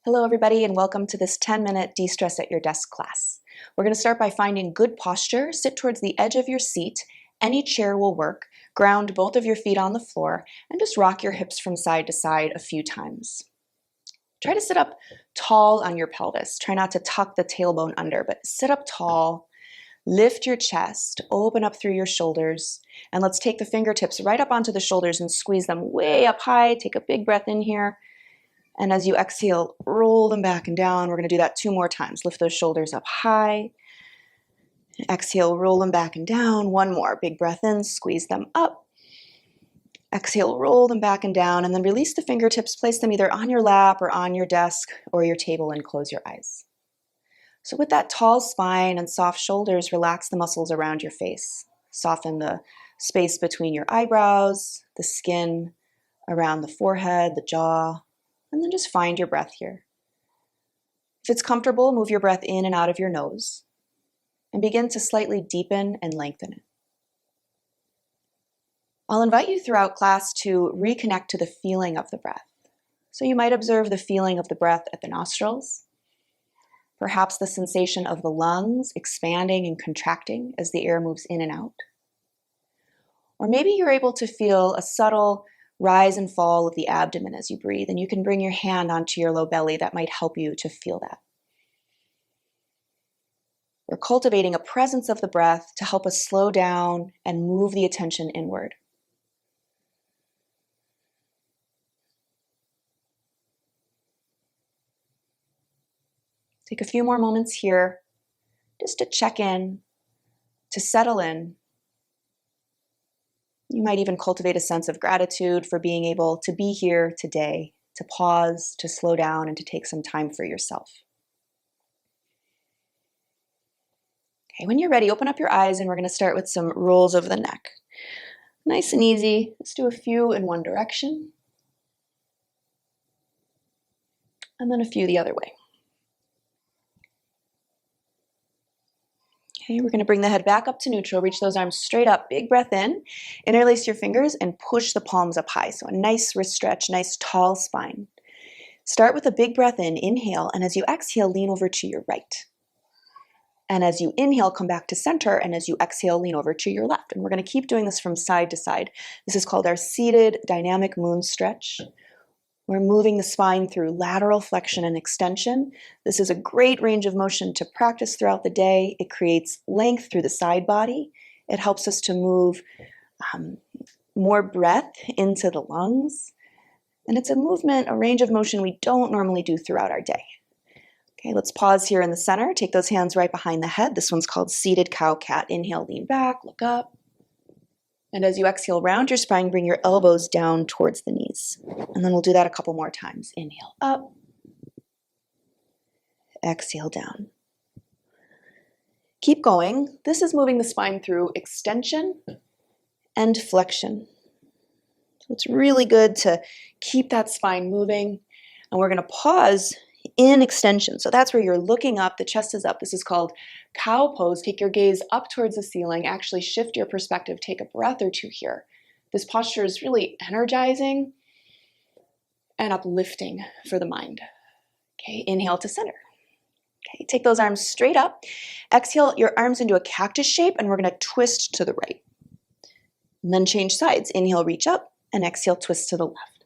Hello everybody and welcome to this 10-minute de-stress at your desk class. We're going to start by finding good posture. Sit towards the edge of your seat. Any chair will work. Ground both of your feet on the floor and just rock your hips from side to side a few times. Try to sit up tall on your pelvis. Try not to tuck the tailbone under, but sit up tall. Lift your chest, open up through your shoulders, and let's take the fingertips right up onto the shoulders and squeeze them way up high. Take a big breath in here. And as you exhale, roll them back and down. We're going to do that 2 more times. Lift those shoulders up high. Exhale, roll them back and down. 1 more. Big breath in, squeeze them up. Exhale, roll them back and down, and then release the fingertips. Place them either on your lap or on your desk or your table and close your eyes. So with that tall spine and soft shoulders, relax the muscles around your face. Soften the space between your eyebrows, the skin around the forehead, the jaw. And then just find your breath here. If it's comfortable, move your breath in and out of your nose and begin to slightly deepen and lengthen it. I'll invite you throughout class to reconnect to the feeling of the breath. So you might observe the feeling of the breath at the nostrils, perhaps the sensation of the lungs expanding and contracting as the air moves in and out. Or maybe you're able to feel a subtle rise and fall of the abdomen as you breathe, and you can bring your hand onto your low belly. That might help you to feel that. We're cultivating a presence of the breath to help us slow down and move the attention inward. Take a few more moments here just to check in, to settle in. You might even cultivate a sense of gratitude for being able to be here today, to pause, to slow down, and to take some time for yourself. Okay, when you're ready, open up your eyes and we're going to start with some rolls of the neck. Nice and easy. Let's do a few in one direction, and then a few the other way. Okay, we're going to bring the head back up to neutral. Reach those arms straight up. Big breath in. Interlace your fingers and push the palms up high. So a nice wrist stretch, nice tall spine. Start with a big breath in. Inhale. And as you exhale, lean over to your right. And as you inhale, come back to center. And as you exhale, lean over to your left. And we're going to keep doing this from side to side. This is called our seated dynamic moon stretch. We're moving the spine through lateral flexion and extension. This is a great range of motion to practice throughout the day. It creates length through the side body. It helps us to move more breath into the lungs. And it's a movement, a range of motion we don't normally do throughout our day. Okay, let's pause here in the center. Take those hands right behind the head. This one's called seated cow-cat. Inhale, lean back, look up. And as you exhale, round your spine, bring your elbows down towards the knees. And then we'll do that a couple more times. Inhale up. Exhale down. Keep going. This is moving the spine through extension and flexion. So it's really good to keep that spine moving. And we're going to pause in extension. So that's where you're looking up, the chest is up. This is called cow pose. Take your gaze up towards the ceiling. Actually shift your perspective. Take a breath or two here. This posture is really energizing and uplifting for the mind. Okay, inhale to center. Okay, take those arms straight up. Exhale your arms into a cactus shape, and we're going to twist to the right. And then change sides. Inhale, reach up, and exhale, twist to the left.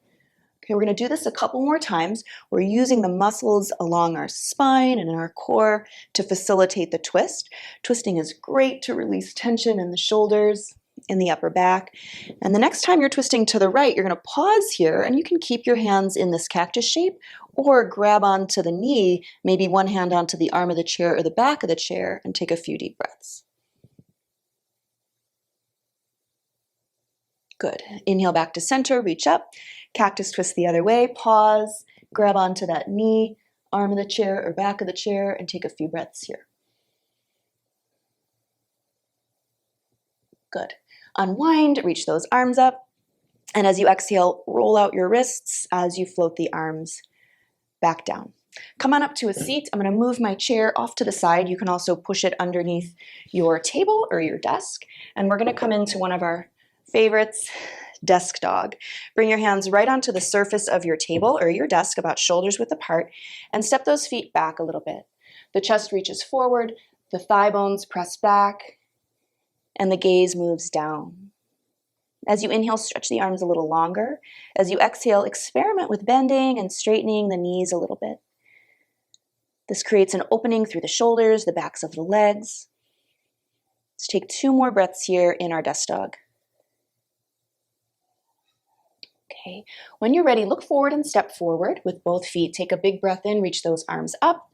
Okay, we're going to do this a couple more times. We're using the muscles along our spine and in our core to facilitate the twist. Twisting is great to release tension in the shoulders, in the upper back. And the next time you're twisting to the right, you're going to pause here, and you can keep your hands in this cactus shape or grab onto the knee, maybe one hand onto the arm of the chair or the back of the chair, and take a few deep breaths. Good. Inhale back to center, reach up. Cactus twist the other way, pause, grab onto that knee, arm of the chair or back of the chair, and take a few breaths here. Good. Unwind, reach those arms up, and as you exhale, roll out your wrists as you float the arms back down. Come on up to a seat. I'm going to move my chair off to the side. You can also push it underneath your table or your desk, and we're going to come into one of our favorites, desk dog. Bring your hands right onto the surface of your table or your desk, about shoulders width apart, and step those feet back a little bit. The chest reaches forward, the thigh bones press back, and the gaze moves down. As you inhale, stretch the arms a little longer. As you exhale, experiment with bending and straightening the knees a little bit. This creates an opening through the shoulders, the backs of the legs. Let's take 2 more breaths here in our desk dog. Okay, when you're ready, look forward and step forward with both feet. Take a big breath in, reach those arms up.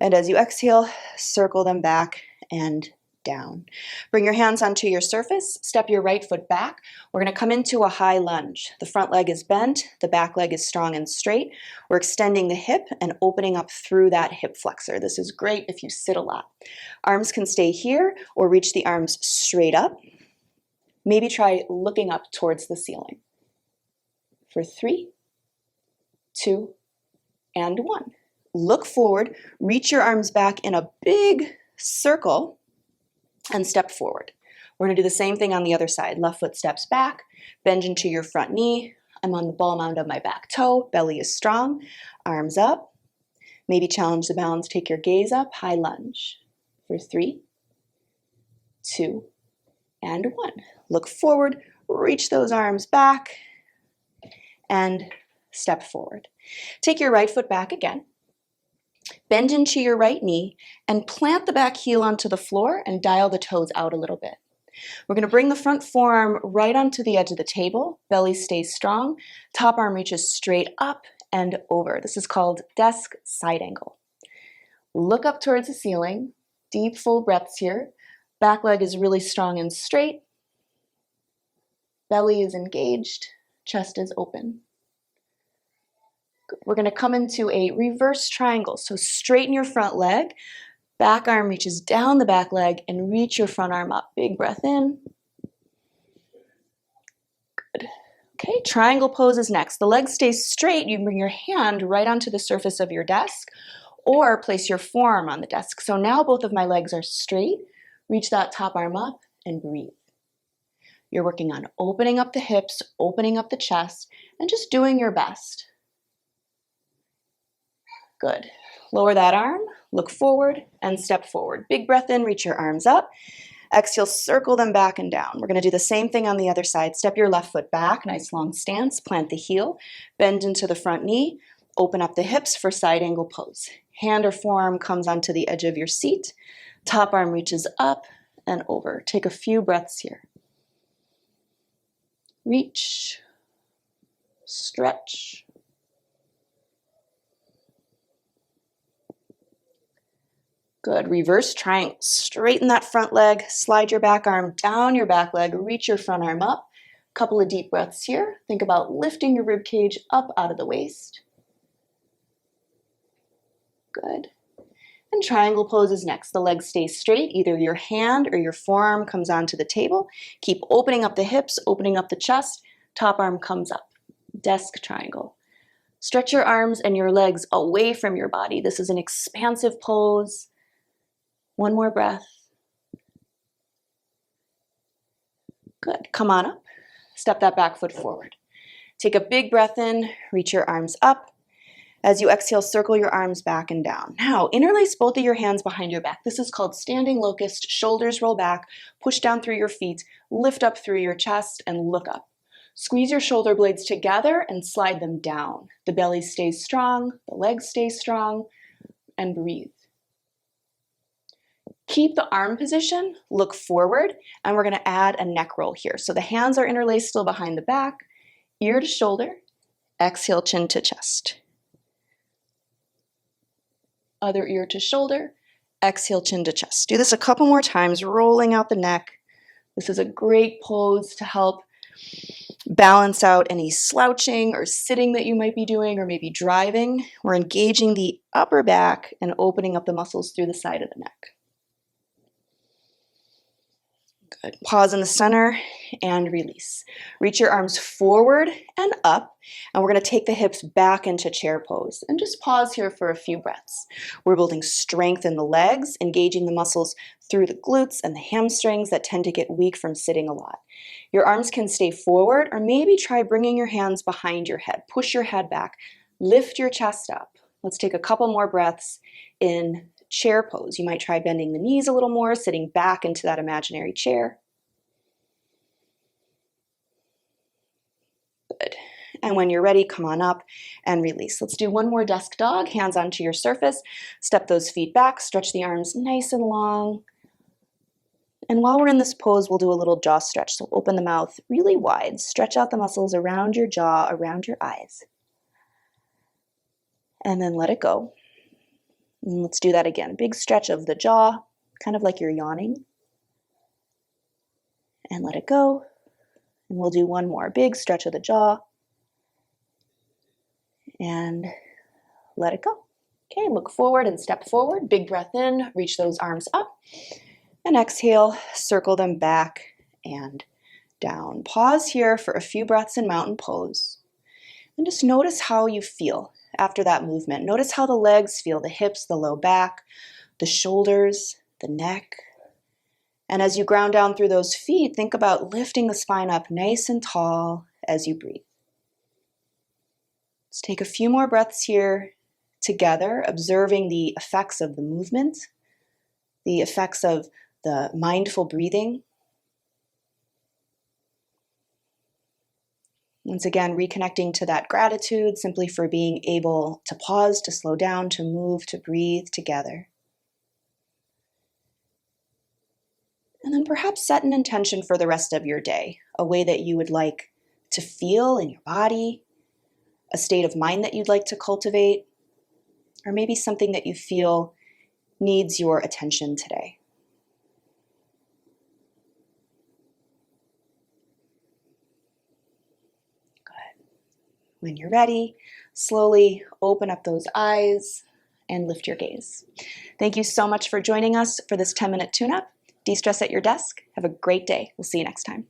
And as you exhale, circle them back and down. Bring your hands onto your surface, step your right foot back. We're going to come into a high lunge. The front leg is bent, the back leg is strong and straight. We're extending the hip and opening up through that hip flexor. This is great if you sit a lot. Arms can stay here or reach the arms straight up. Maybe try looking up towards the ceiling. For 3, 2, and 1. Look forward, reach your arms back in a big circle, and step forward. We're going to do the same thing on the other side. Left foot steps back, bend into your front knee. I'm on the ball mound of my back toe. Belly is strong. Arms up. Maybe challenge the balance. Take your gaze up. High lunge. For 3, 2, and 1. Look forward. Reach those arms back. And step forward. Take your right foot back again. Bend into your right knee and plant the back heel onto the floor and dial the toes out a little bit. We're going to bring the front forearm right onto the edge of the table. Belly stays strong. Top arm reaches straight up and over. This is called desk side angle. Look up towards the ceiling. Deep, full breaths here. Back leg is really strong and straight. Belly is engaged. Chest is open. We're going to come into a reverse triangle. So straighten your front leg. Back arm reaches down the back leg and reach your front arm up. Big breath in. Good. Okay, triangle pose is next. The leg stays straight. You bring your hand right onto the surface of your desk or place your forearm on the desk. So now both of my legs are straight. Reach that top arm up and breathe. You're working on opening up the hips, opening up the chest, and just doing your best. Good. Lower that arm, look forward, and step forward. Big breath in, reach your arms up. Exhale, circle them back and down. We're going to do the same thing on the other side. Step your left foot back, nice long stance. Plant the heel, bend into the front knee. Open up the hips for side angle pose. Hand or forearm comes onto the edge of your seat. Top arm reaches up and over. Take a few breaths here. Reach, stretch. Good. Reverse triangle. Straighten that front leg. Slide your back arm down your back leg. Reach your front arm up. Couple of deep breaths here. Think about lifting your rib cage up out of the waist. Good. And triangle pose is next. The legs stay straight. Either your hand or your forearm comes onto the table. Keep opening up the hips, opening up the chest. Top arm comes up. Desk triangle. Stretch your arms and your legs away from your body. This is an expansive pose. One more breath. Good. Come on up. Step that back foot forward. Take a big breath in. Reach your arms up. As you exhale, circle your arms back and down. Now, interlace both of your hands behind your back. This is called standing locust. Shoulders roll back. Push down through your feet. Lift up through your chest and look up. Squeeze your shoulder blades together and slide them down. The belly stays strong. The legs stay strong. And breathe. Keep the arm position, look forward, and we're going to add a neck roll here. So the hands are interlaced still behind the back, ear to shoulder, exhale, chin to chest. Other ear to shoulder, exhale, chin to chest. Do this a couple more times, rolling out the neck. This is a great pose to help balance out any slouching or sitting that you might be doing or maybe driving. We're engaging the upper back and opening up the muscles through the side of the neck. Good. Pause in the center and release. Reach your arms forward and up, and we're going to take the hips back into chair pose. And just pause here for a few breaths. We're building strength in the legs, engaging the muscles through the glutes and the hamstrings that tend to get weak from sitting a lot. Your arms can stay forward, or maybe try bringing your hands behind your head. Push your head back. Lift your chest up. Let's take a couple more breaths in chair pose. You might try bending the knees a little more, sitting back into that imaginary chair. Good. And when you're ready, come on up and release. Let's do one more desk dog, hands onto your surface. Step those feet back, stretch the arms nice and long. And while we're in this pose, we'll do a little jaw stretch. So open the mouth really wide, stretch out the muscles around your jaw, around your eyes. And then let it go. And let's do that again. Big stretch of the jaw, kind of like you're yawning. And let it go. And we'll do one more. Big stretch of the jaw. And let it go. Okay, look forward and step forward. Big breath in, reach those arms up. And exhale, circle them back and down. Pause here for a few breaths in mountain pose. And just notice how you feel after that movement. Notice how the legs feel, the hips, the low back, the shoulders, the neck. And as you ground down through those feet, think about lifting the spine up nice and tall as you breathe. Let's take a few more breaths here together, observing the effects of the movement, the effects of the mindful breathing. Once again, reconnecting to that gratitude simply for being able to pause, to slow down, to move, to breathe together. And then perhaps set an intention for the rest of your day, a way that you would like to feel in your body, a state of mind that you'd like to cultivate, or maybe something that you feel needs your attention today. Good. When you're ready, slowly open up those eyes and lift your gaze. Thank you so much for joining us for this 10-minute tune-up. De-stress at your desk. Have a great day. We'll see you next time.